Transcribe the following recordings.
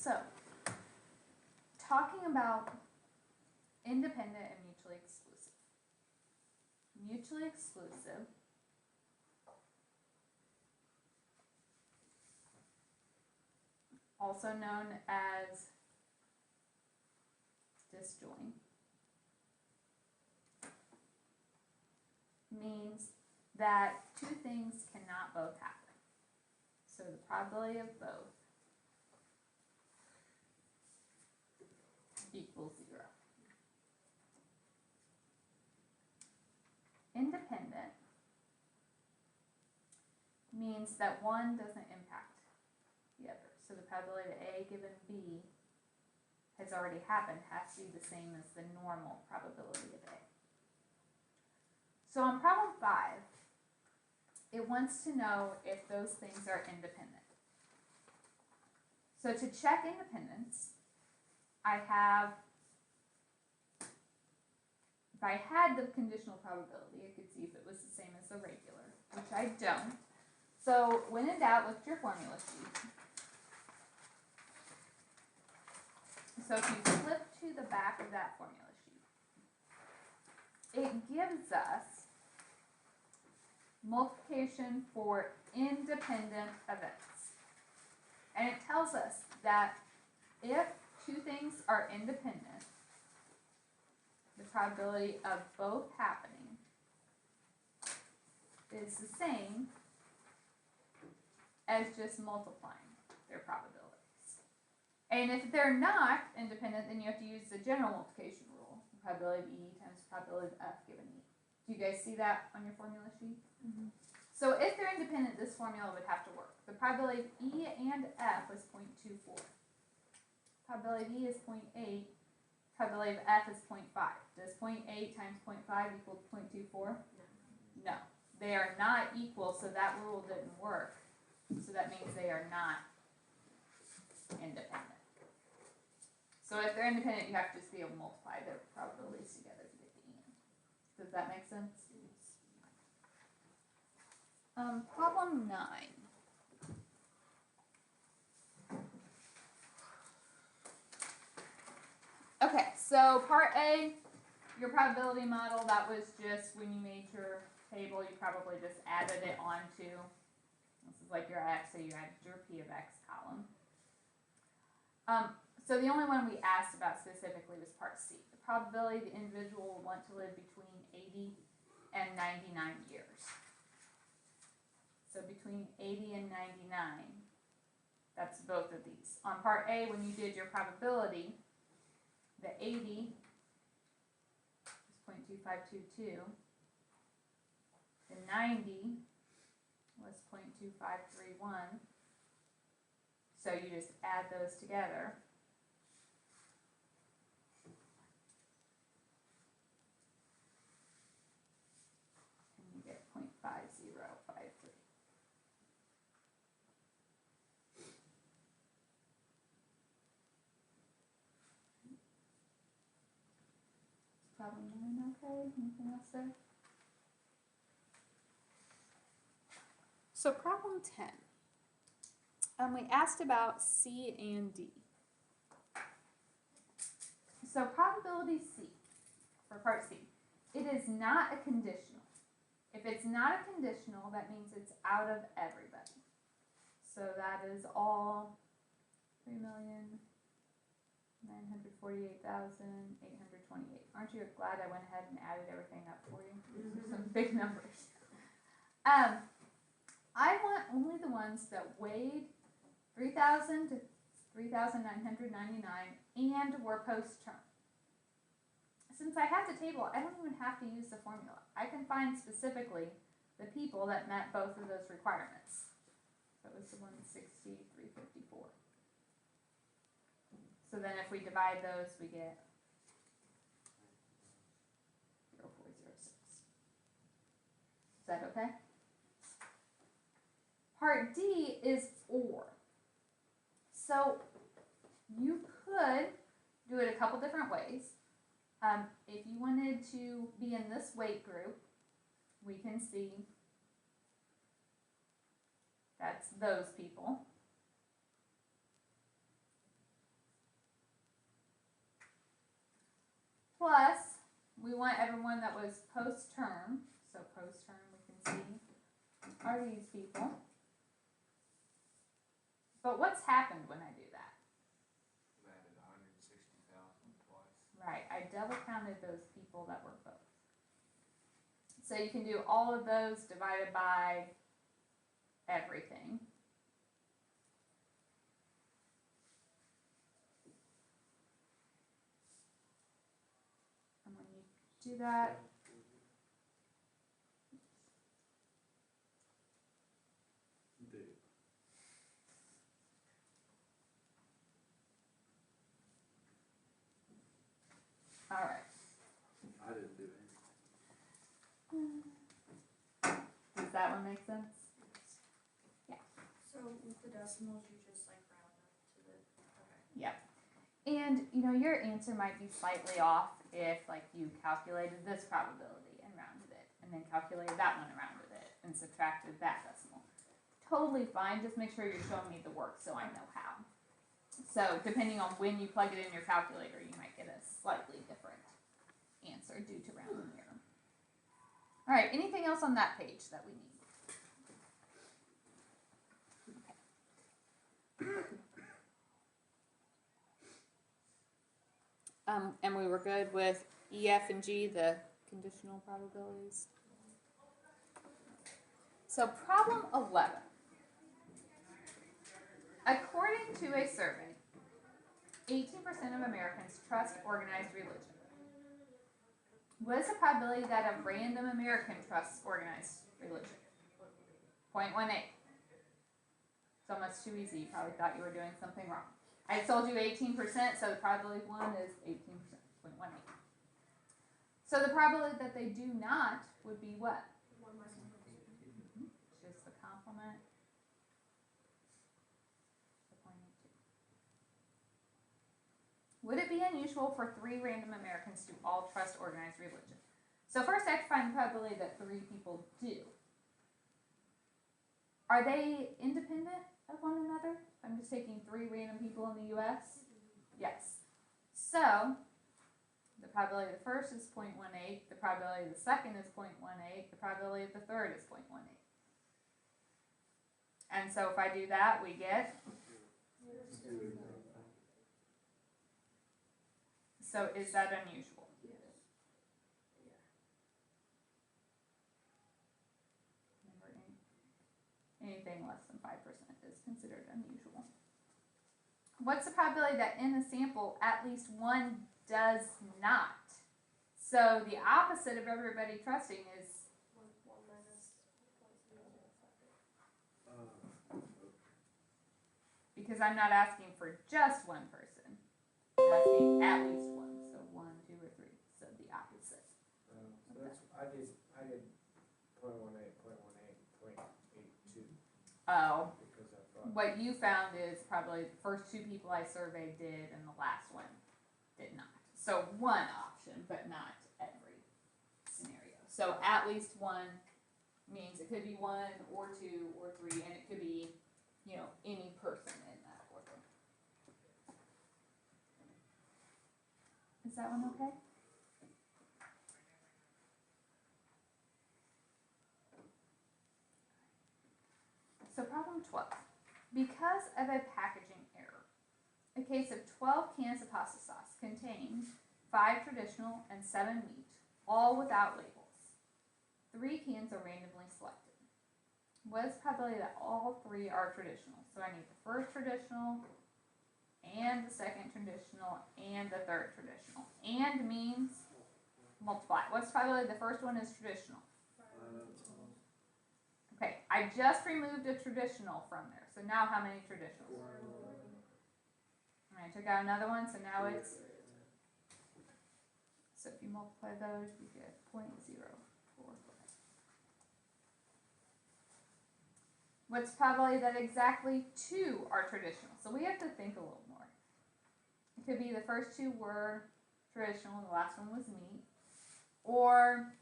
So, talking about independent and mutually exclusive. Mutually exclusive also known as disjoint, means that two things cannot both happen. So the probability of both equals 0. Independent means that one doesn't impact the other. So the probability of A given B has already happened, has to be the same as the normal probability of A. So on problem 5, it wants to know if those things are independent. So to check independence, if I had the conditional probability, I could see if it was the same as the regular, which I don't. So when in doubt, look at your formula sheet. So if you flip to the back of that formula sheet, it gives us multiplication for independent events. And it tells us that if two things are independent, the probability of both happening is the same as just multiplying their probabilities. And if they're not independent, then you have to use the general multiplication rule. Probability of E times probability of F given E. Do you guys see that on your formula sheet? Mm-hmm. So if they're independent, this formula would have to work. The probability of E and F was 0.24. Probability of E is 0.8. Probability of F is 0.5. Does 0.8 times 0.5 equal 0.24? No. They are not equal, so that rule didn't work. So that means they are not independent. So if they're independent, you have to just be able to multiply their probabilities together to get the end. Does that make sense? Problem 9. Okay, so part A, your probability model, that was just when you made your table, you probably just added it onto, this is like your X, so you added your P of X column. So the only one we asked about specifically was part C. The probability the individual will want to live between 80 and 99 years. So between 80 and 99, that's both of these. On part A, when you did your probability, the 80 was 0.2522. The 90 was 0.2531. So you just add those together. And you get 0.5053. Problem 9 okay? Anything else there? So problem 10. We asked about C and D. So probability C, for part C, it is not a conditional. If it's not a conditional, that means it's out of everybody. So that is all 3,948,828. Aren't you glad I went ahead and added everything up for you? These are some big numbers. I want only the ones that weighed 3,000 to 3,999 and were post-term. Since I have the table, I don't even have to use the formula. I can find specifically the people that met both of those requirements. So it was the 160, 354. So then if we divide those, we get 0.406. Is that okay? Part D is OR. So you could do it a couple different ways. If you wanted to be in this weight group, we can see that's those people. plus we want everyone that was post-term, so post-term we can see are these people. But what's happened when I do that? Added 160,000 twice. Right, I double counted those people that were both. So you can do all of those divided by everything. And when you do that, all right. I didn't do anything. Does that one make sense? So with the decimals, you just like round up to the, okay. Yep. And you know, your answer might be slightly off if like you calculated this probability and rounded it, and then calculated that one and rounded it, and subtracted that decimal. Totally fine, just make sure you're showing me the work so I know how. So depending on when you plug it in your calculator, you might get a slightly different answer due to rounding error. All right, anything else on that page that we need? And we were good with E, F, and G, the conditional probabilities. So problem 11. According to a survey, 18% of Americans trust organized religion. What is the probability that a random American trusts organized religion? 0.18. It's almost too easy. You probably thought you were doing something wrong. I told you 18%, so the probability of 1 is 18%, 0.18. So the probability that they do not would be what? Just the complement. The 0.82. Would it be unusual for 3 random Americans to all trust organized religion? So first I have to find the probability that 3 people do. Are they independent of one another? I'm just taking 3 random people in the US. Yes. So the probability of the first is 0.18, the probability of the second is 0.18, the probability of the third is 0.18. And so if I do that, we get. So is that unusual? Remember, anything less than 5% is considered unusual. What's the probability that in the sample at least one does not? So the opposite of everybody trusting is 1 minus 0.05. because I'm not asking for just one person. I'm asking at least one. So 1, 2, or 3. So the opposite. So that's, I did 0.18, 0.82. Oh. Because I thought. What you found is probably the first 2 people I surveyed did and the last one did not. So one option, but not every scenario. So at least one means it could be 1 or 2 or 3, and it could be, you know, any person in that order. Is that one okay? So problem 12. Because of a packaging error, a case of 12 cans of pasta sauce contains 5 traditional and 7 meat, all without labels. 3 cans are randomly selected. What is the probability that all 3 are traditional? So I need the first traditional, and the second traditional, and the third traditional. And means multiply. What's the probability the first one is traditional? Okay, I just removed a traditional from there. So now how many traditionals? And I took out another one, so now it's. So if you multiply those, you get 0.045. What's the probability that exactly 2 are traditional? So we have to think a little more. It could be the first 2 were traditional and the last one was meat. Or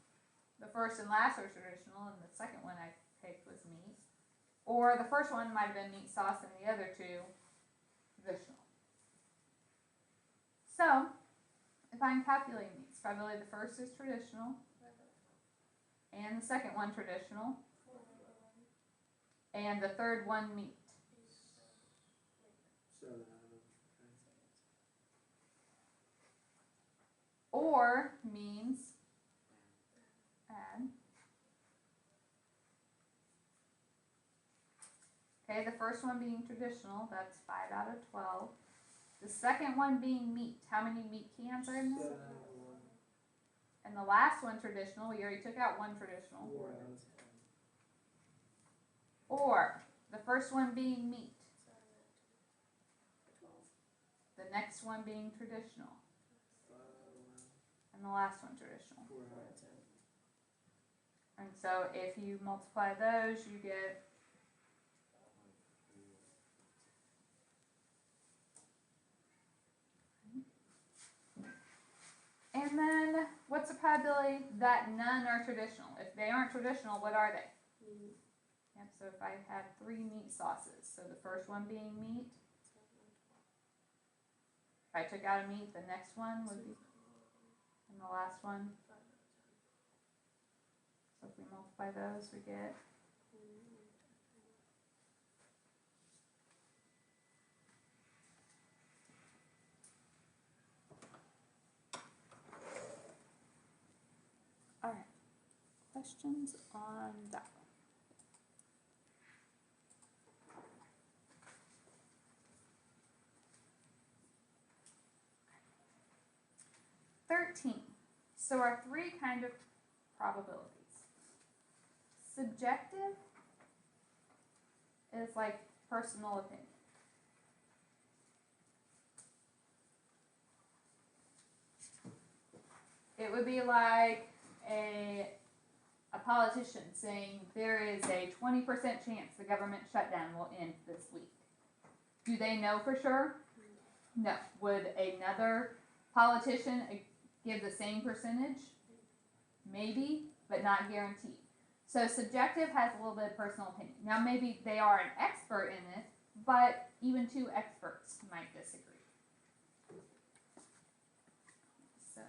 the first and last are traditional and the second one I picked was meat. Or the first one might have been meat sauce and the other 2 traditional. So, if I find calculating meets. Probability the first is traditional, and the second one traditional, and the third one meet. 7 out of them. Or means add. Okay, the first one being traditional, that's 5 out of 12. The second one being meat. How many meat cans are in this? 7 out of 1. And the last one traditional, we already took out one traditional. 4 out of 10. Or the first one being meat. The next one being traditional. 5 out of 11. And the last one traditional. 4 out of 10. And so if you multiply those, you get and then what's the probability that none are traditional? If they aren't traditional, what are they? Yep, so if I had 3 meat sauces, so the first one being meat, if I took out a meat, the next one would be, and the last one, so if we multiply those, we get alright. Questions on that one? So our 3 kind of probabilities. Subjective is like personal opinion. It would be like a politician saying there is a 20% chance the government shutdown will end this week. Do they know for sure? No. Would another politician give the same percentage? Maybe, but not guaranteed. So subjective has a little bit of personal opinion. Now maybe they are an expert in it, but even 2 experts might disagree. So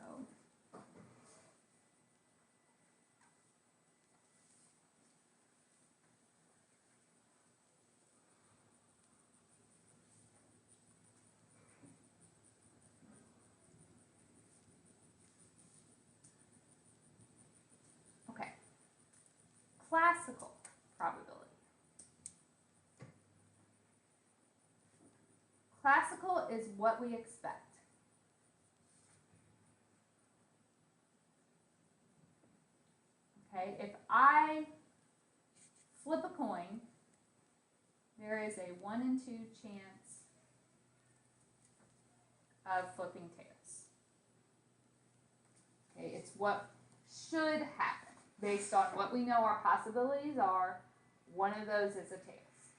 classical probability. Classical is what we expect. Okay, if I flip a coin, there is a 1 in 2 chance of flipping tails. Okay, it's what should happen. Based on what we know our possibilities are, one of those is a tails.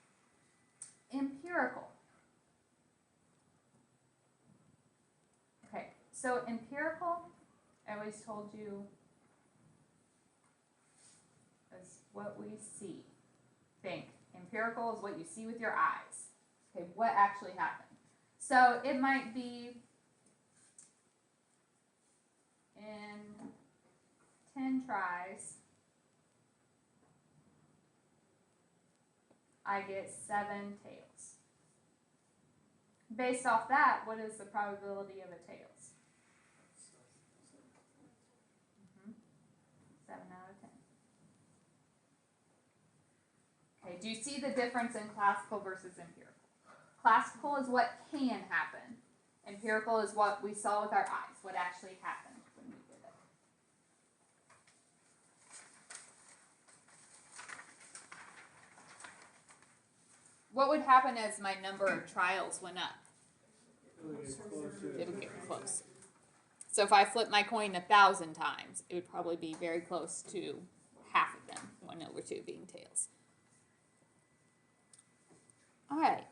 Empirical. Okay, so empirical, I always told you, is what we see. Think, empirical is what you see with your eyes. Okay, what actually happened. So it might be in 10 tries, I get 7 tails. Based off that, what is the probability of a tails? 7 out of 10. Okay, do you see the difference in classical versus empirical? Classical is what can happen. Empirical is what we saw with our eyes, what actually happened when we did it. What would happen as my number of trials went up? It would get close. So if I flip my coin 1,000 times, it would probably be very close to half of them, 1 over 2 being tails. All right,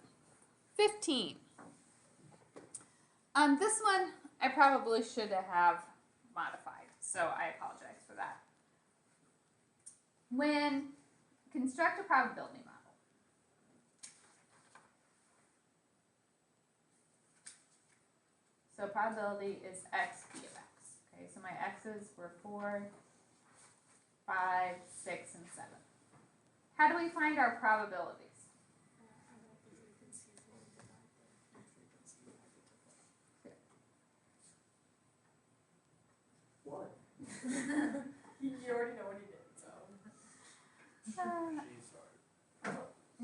15. This one I probably should have modified, so I apologize for that. When construct a probability model, so probability is x p of x. Okay, so my X's were 4, 5, 6, and 7. How do we find our probabilities? What? You already know what he did, so. She started.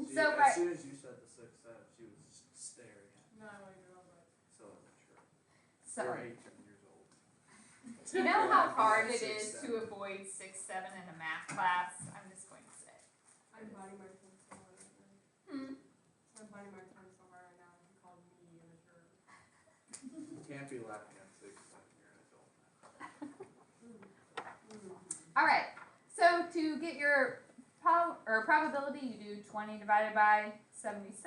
She, So as by, soon as you said the 6, 7, she was just staring at me. No, I want to do it. So I wasn't sure. so You're 18 years old. you know how Yeah, hard it 6, is 7. to avoid 6, 7 in a math class? I'm just going to say. I'm body marking so hard right now. Hmm. I'm body marking so hard right now. He called me immature. You can't be laughing at 6, 7. You're an adult now. All right. So to get your probability, you do 20 divided by 76.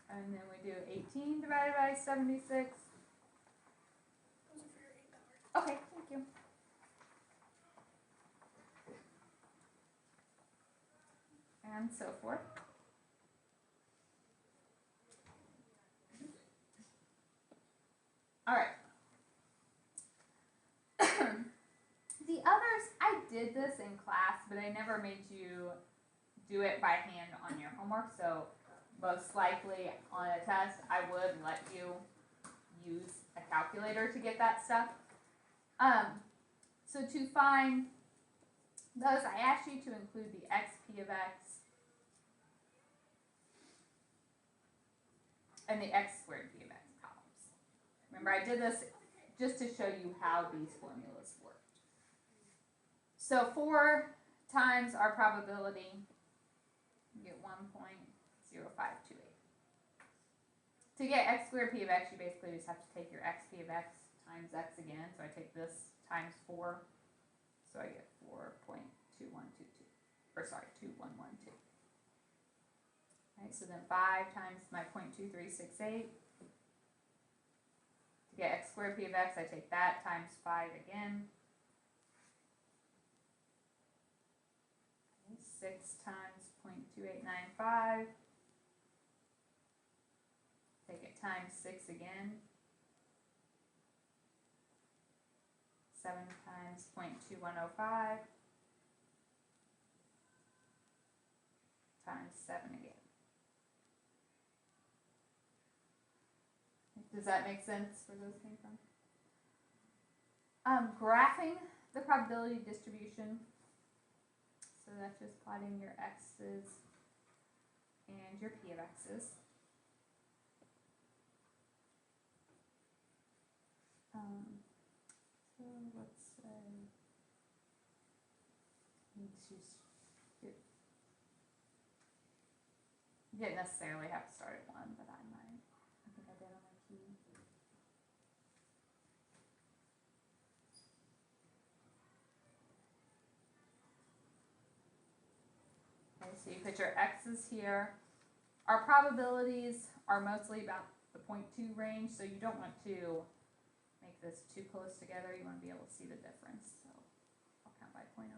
And then we do 18 divided by 76. Those are for your $8. Okay, thank you. And so forth. All right. The others, I did this in class, but I never made you do it by hand on your homework, so most likely on a test, I would let you use a calculator to get that stuff. So to find those, I asked you to include the xp of x and the x squared p of x columns. Remember, I did this just to show you how these formulas worked. So 4 times our probability, you get 1.0528. To get x squared p of x, you basically just have to take your xp of x times x again. So I take this times 4, so I get 4.2122, or sorry, 2112. Right, so then 5 times my 0.2368. To get x squared p of x, I take that times 5 again. 6 times 0.2895. Take it times 6 again. 7 times 0.2105. Times 7 again. Does that make sense where those came from? Graphing the probability distribution. So that's just plotting your x's and your p of x's. So let's say you didn't necessarily have to start at 1, but I might. I think I did on my key. Okay, so you put your x's here. Our probabilities are mostly about the 0.2 range, so you don't want to make this too close together. You want to be able to see the difference. So I'll count by 0.05.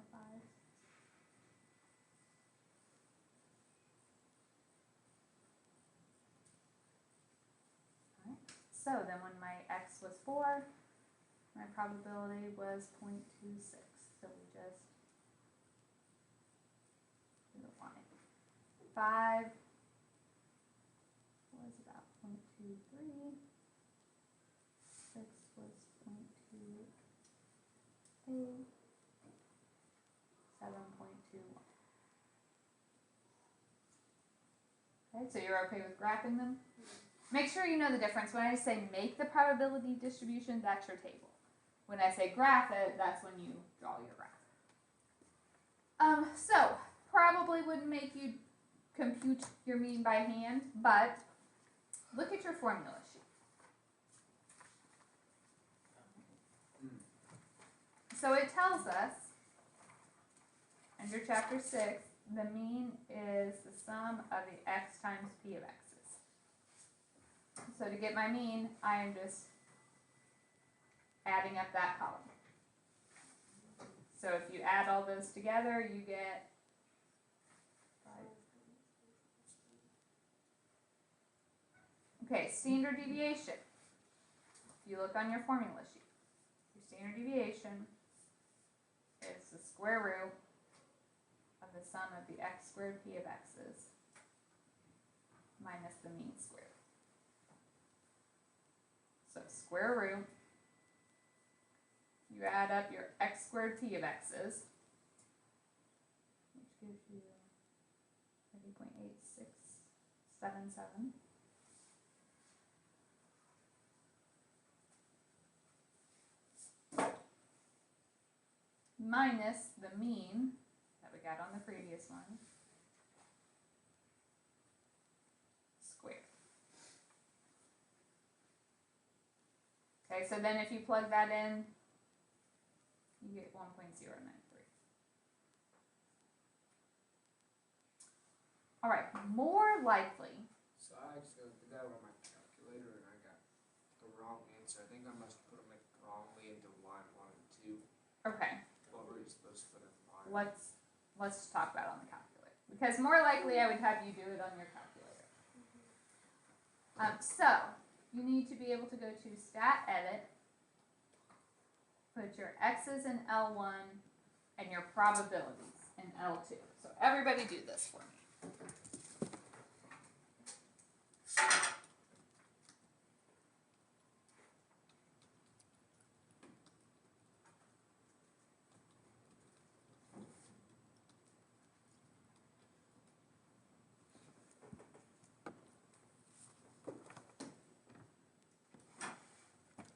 Alright, so then when my x was 4, my probability was 0.26. So we just do the line. 5 was about 0.23. 6 was 0.28. 7.21. Okay, so you're okay with graphing them? Make sure you know the difference. When I say make the probability distribution, that's your table. When I say graph it, that's when you draw your graph. So probably wouldn't make you compute your mean by hand, but look at your formula sheet. So it tells us, under chapter 6, the mean is the sum of the x times p of x's. So to get my mean, I am just adding up that column. So if you add all those together, you get 5. Okay, standard deviation. If you look on your formula sheet, your standard deviation is the square root of the sum of the x squared p of x's minus the mean squared. So square root, you add up your x squared p of x's, which gives you 30.8677. Minus the mean that we got on the previous one, squared. Okay, so then if you plug that in, you get 1.093. All right, more likely, So I actually did that on my calculator and I got the wrong answer. I think I must put them like wrongly into line 1 and 2. okay, What were you supposed to put in line? let's talk about it on the calculator. Because more likely I would have you do it on your calculator. So, you need to be able to go to stat edit, put your x's in L1 and your probabilities in L2. So everybody do this for me.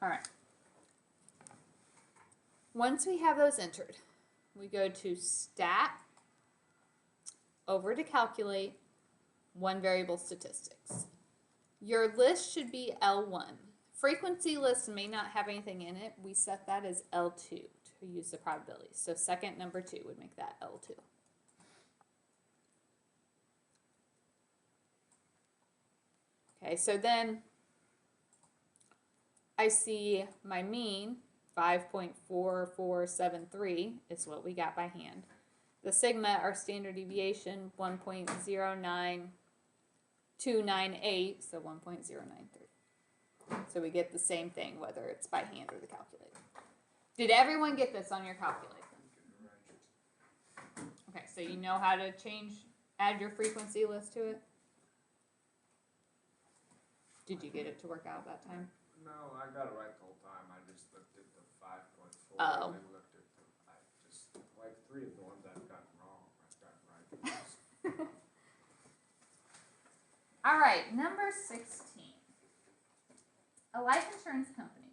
All right. Once we have those entered, we go to stat, over to calculate, one variable statistics. Your list should be L1. Frequency list may not have anything in it. We set that as L2 to use the probability. So second number 2 would make that L2. Okay, so then I see my mean, 5.4473 is what we got by hand. The sigma, our standard deviation, 1.09298, so 1.093. So we get the same thing, whether it's by hand or the calculator. Did everyone get this on your calculator? Okay, so you know how to add your frequency list to it? Did you get it to work out that time? No, I got it right the whole time. I just looked at the 5.4 Oh. and I looked at I just, like 3 of the ones I've gotten wrong, I've gotten right. All right, number 16. A life insurance company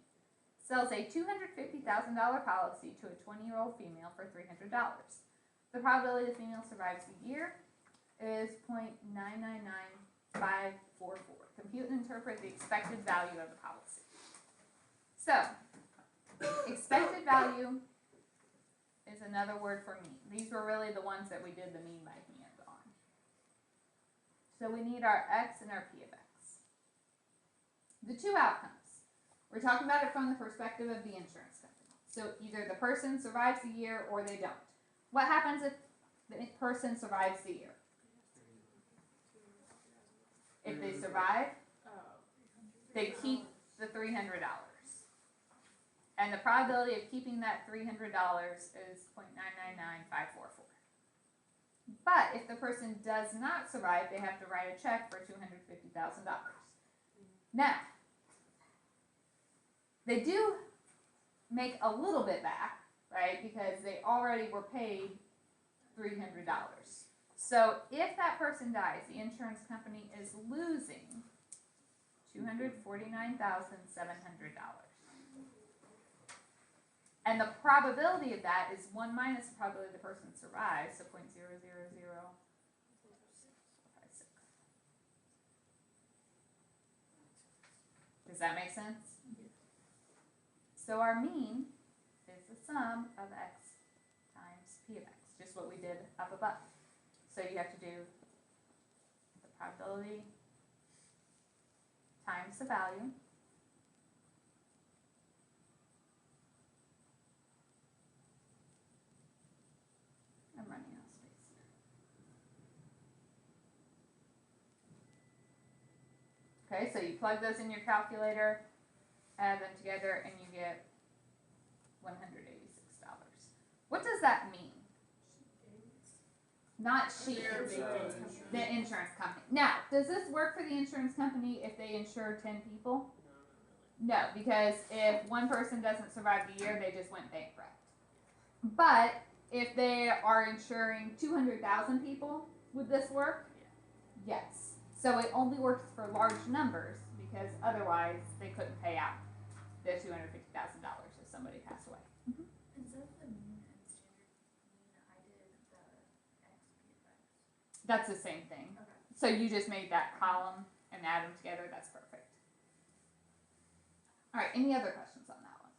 sells a $250,000 policy to a 20-year-old female for $300. The probability the female survives the year is 0.999544. Compute and interpret the expected value of the policy. So, expected value is another word for mean. These were really the ones that we did the mean by hand on. So we need our x and our p of x. The two outcomes. We're talking about it from the perspective of the insurance company. So either the person survives the year or they don't. What happens if the person survives the year? If they survive, they keep the $300. And the probability of keeping that $300 is 0.999544. But if the person does not survive, they have to write a check for $250,000. Now, they do make a little bit back, right? Because they already were paid $300. So if that person dies, the insurance company is losing $249,700. And the probability of that is 1 minus the probability the person survives, so 0.000056. Does that make sense? So our mean is the sum of x times p of x, just what we did up above. So you have to do the probability times the value. I'm running out of space here. Okay, so you plug those in your calculator, add them together, and you get $186. What does that mean? Not she. They're It's, making- The insurance company. Now, does this work for the insurance company if they insure 10 people? No, because if one person doesn't survive the year, they just went bankrupt. But if they are insuring 200,000 people, would this work? Yes. So it only works for large numbers because otherwise they couldn't pay out the $250,000 if somebody passed away. Instead of the mean and standard mean, I did the XPFX. That's the same thing. Okay. So you just made that column and add them together. That's perfect. All right. Any other questions on that one?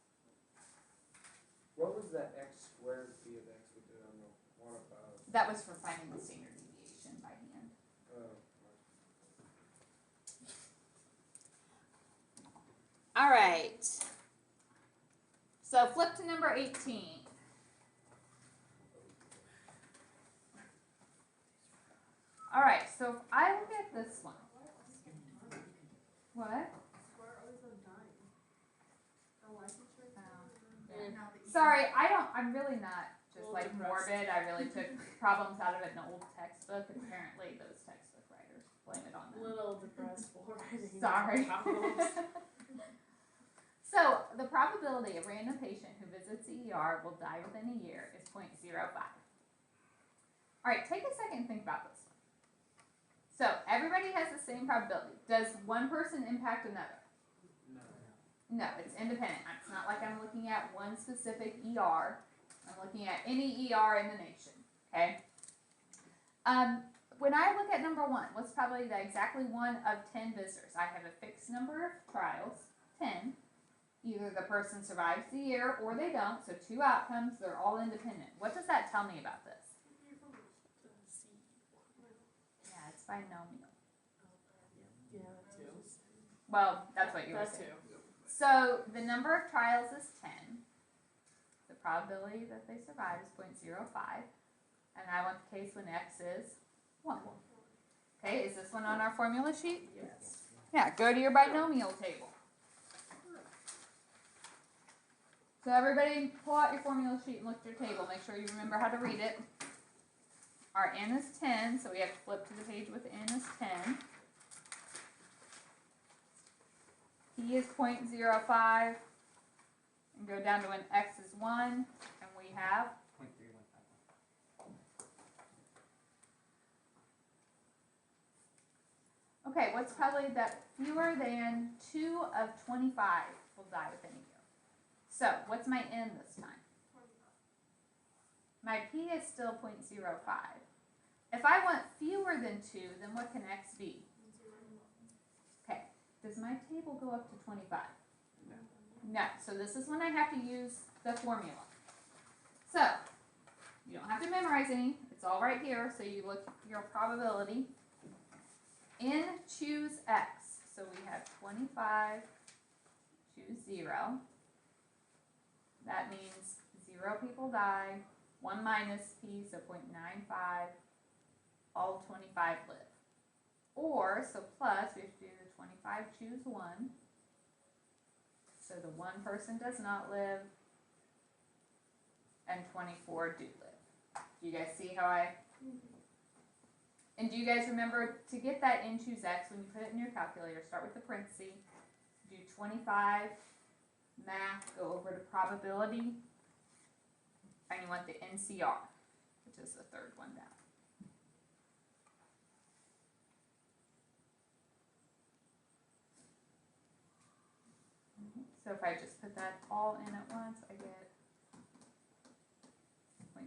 What was that x squared p of x we did on the one above? That was for finding the standard deviation by hand. All right. So flip to number 18. All right. So if I look at this one. What? Where are we so dying? Oh, life insurance? Oh. Now that you- Sorry, I'm really not just Little like depressed. morbid. I really took problems out of it in an old textbook. Apparently, those textbook writers blame it on them. Little depressed for writing. Sorry. problems. So the probability a random patient who visits the ER will die within a year is 0.05. All right, take a second and think about this one. So everybody has the same probability. Does one person impact another? No. No, it's independent. It's not like I'm looking at one specific ER. I'm looking at any ER in the nation. Okay. When I look at number one, what's probably the exactly 1 of 10 visitors? I have a fixed number of trials, 10. Either the person survives the year or they don't. So 2 outcomes. They're all independent. What does that tell me about this? Yeah, it's binomial. Yeah, that too. Well, that's what you were That saying. too. So the number of trials is 10. The probability that they survive is 0.05. And I want the case when x is 1. Okay, is this one on our formula sheet? Yes. Yeah, go to your binomial table. So everybody pull out your formula sheet and look at your table. Make sure you remember how to read it. Our n is 10, so we have to flip to the page with n is 10. P is 0.05, and go down to when x is 1, and we have 0.3151. okay, what's probably that fewer than 2 of 25 will die within a year. So, what's my n this time? My p is still 0.05. If I want fewer than 2, then what can x be? Okay, does my table go up to 25? No, so this is when I have to use the formula. So, you don't have to memorize any, it's all right here, so you look at your probability. N choose x, so we have 25 choose 0. That means 0 people die, 1 minus p, so 0.95, all 25 live. Or, so plus, we have to do the 25 choose 1. So the 1 person does not live, and 24 do live. Do you guys see how I... And do you guys remember to get that n choose x, when you put it in your calculator, start with the parentheses, do 25, math, go over to probability, and you want the NCR, which is the third one down. So if I just put that all in at once, I get 0.6424.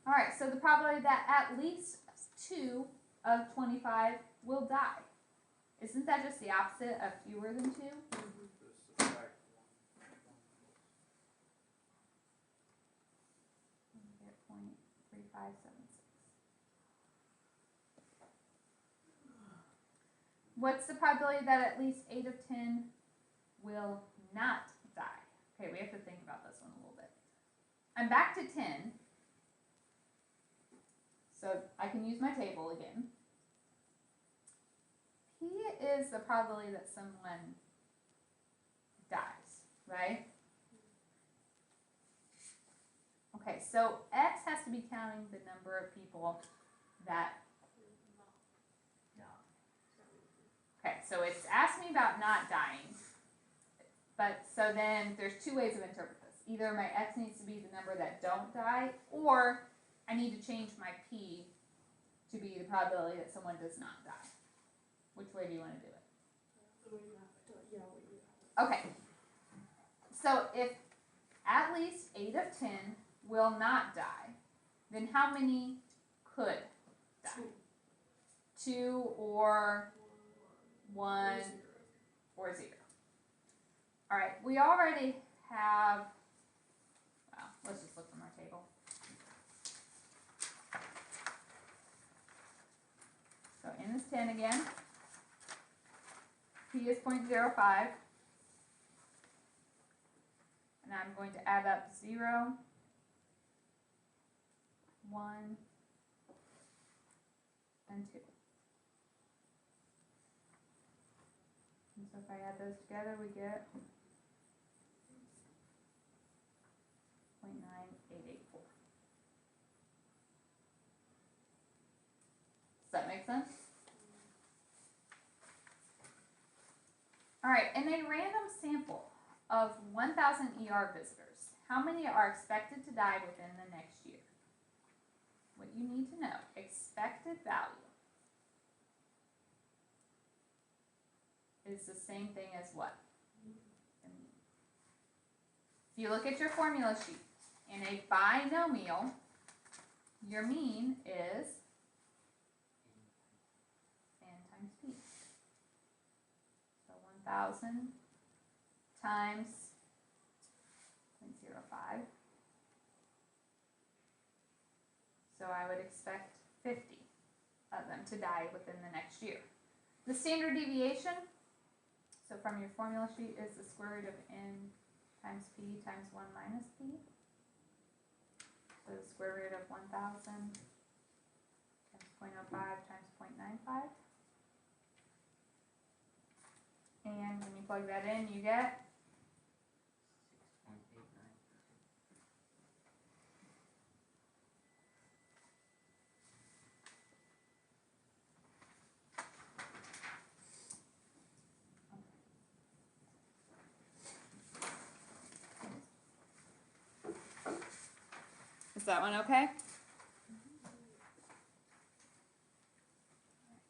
All right, so the probability that at least 2 of 25 will die. Isn't that just the opposite of fewer than 2? Just subtract We get 0.3576. What's the probability that at least 8 of 10 will not die? Okay, we have to think about this one a little bit. I'm back to 10. So I can use my table again. P is the probability that someone dies, right? Okay, so X has to be counting the number of people that. Okay, so it's asked me about not dying. But so then there's two ways of interpreting this. Either my X needs to be the number that don't die, or I need to change my P to be the probability that someone does not die. Which way do you want to do it? Okay. So if at least 8 of 10 will not die, then how many could die? 2 or 1 or 0. Alright, we already have, well, let's just look from our table. So N is 10 again. P is 0.05. And I'm going to add up 0, 1, and 2. And so if I add those together, we get 0.9884. Does that make sense? Alright, in a random sample of 1,000 ER visitors, how many are expected to die within the next year? What you need to know, expected value is the same thing as what? If you look at your formula sheet, in a binomial, your mean is N times P. So 1,000 times 0.05. So I would expect 50 of them to die within the next year. The standard deviation, so from your formula sheet, is the square root of N times P times 1 minus P. So the square root of 1,000 times 0.05 times 0.95. And when you plug that in, you get 6.89. Is that one okay?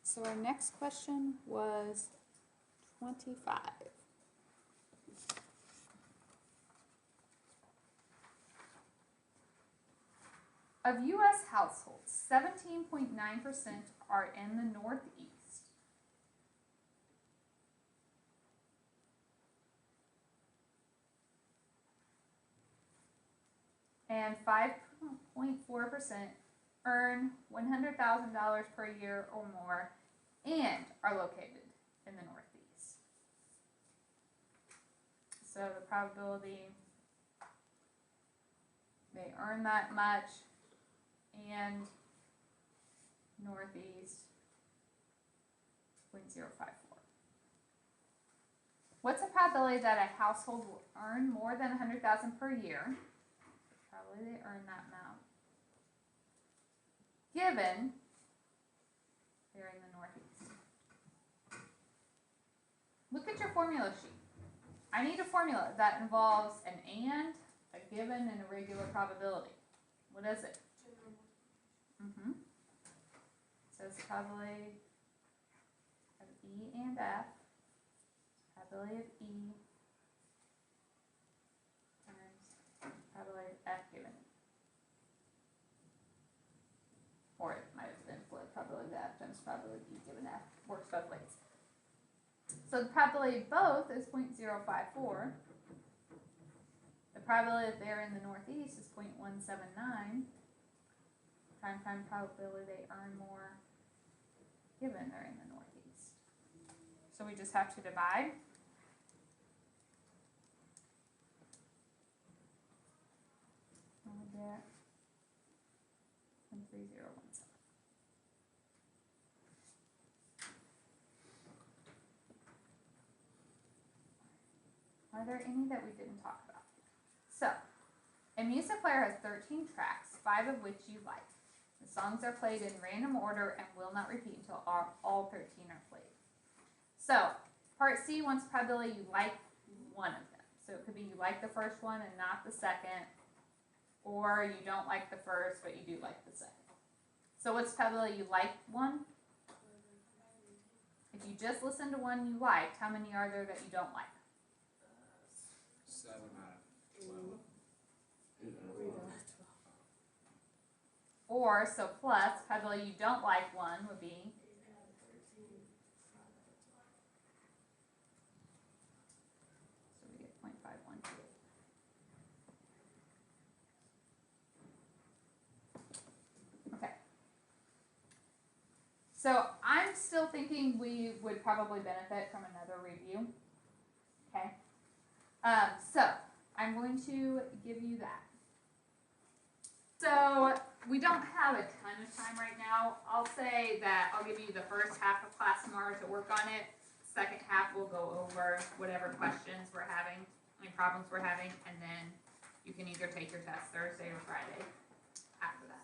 So our next question was 25. Of U.S. households, 17.9% are in the Northeast. And 5.4% earn $100,000 per year or more and are located in the Northeast. So the probability they earn that much and Northeast 0.054. What's the probability that a household will earn more than $100,000 per year? Probably they earn that amount. Given they're in the Northeast. Look at your formula sheet. I need a formula that involves an and, a given, and a regular probability. What is it? Mm-hmm. So it's probability of E and F. Probability of E times probability of F given E. Or it might have been flipped, probability of F times probability of E given F. Works both ways. So the probability of both is 0.054. The probability that they're in the Northeast is 0.179. Prime probability they earn more given they're in the Northeast. So we just have to divide. And we get 0.3017. are there any that we didn't talk about? So, a music player has 13 tracks, 5 of which you like. The songs are played in random order and will not repeat until all 13 are played. So, part C wants probability you like one of them. So it could be you like the first one and not the second, or you don't like the first but you do like the second. So what's probability you like one? If you just listen to one you liked, how many are there that you don't like? 7 out of 12. Or, so plus, probability you don't like one would be? So we get 0.512. Okay. So I'm still thinking we would probably benefit from another review. Okay. So I'm going to give you that. So we don't have a ton of time right now. I'll say that I'll give you the first half of class tomorrow to work on it. Second half we'll go over whatever questions we're having, any problems we're having, and then you can either take your test Thursday or Friday after that.